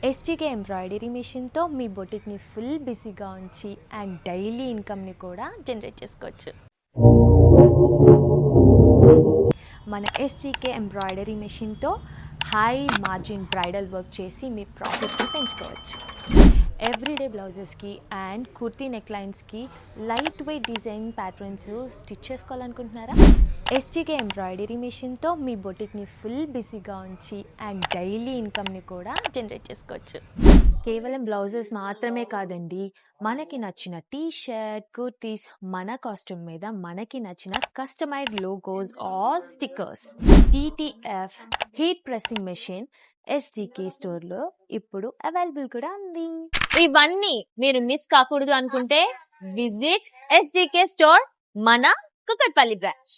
STK embroidery మిషన్తో మీ బొటిక్ని full బిజీగా ఉంచి అండ్ డైలీ ఇన్కమ్ని కూడా జనరేట్ చేసుకోవచ్చు. మన ఎస్టీకే ఎంబ్రాయిడరీ మిషన్తో హై మార్జిన్ బ్రైడల్ వర్క్ చేసి మీ ప్రాఫిట్ని పెంచుకోవచ్చు. ఎవ్రీడే బ్లౌజెస్కి అండ్ కుర్తీ నెక్లైన్స్కి light weight design patterns stitch చేసుకోవాలనుకుంటున్నారా? ఎస్టీకే ఎంబ్రాయిడరీ మిషన్తో మీ బొటిక్ని ఫుల్ బిజీగా ఉంచి అండ్ డైలీ ఇన్కమ్ని కూడా జనరేట్ చేసుకోవచ్చు. కేవలం బ్లౌజెస్ మాత్రమే కాదండి, మనకి నచ్చిన టీ షర్ట్, కుర్తీస్, మన కాస్ట్యూమ్ మీద మనకి నచ్చిన customised logos or stickers, TTF heat pressing machine STK స్టోర్లో ఇప్పుడు అవైలబుల్ కూడా ఉంది. ఇవన్నీ మీరు మిస్ కాకూడదు అనుకుంటే విజిట్ ఎస్టీకే స్టోర్, మన కుకట్పల్లి బ్రాంచ్.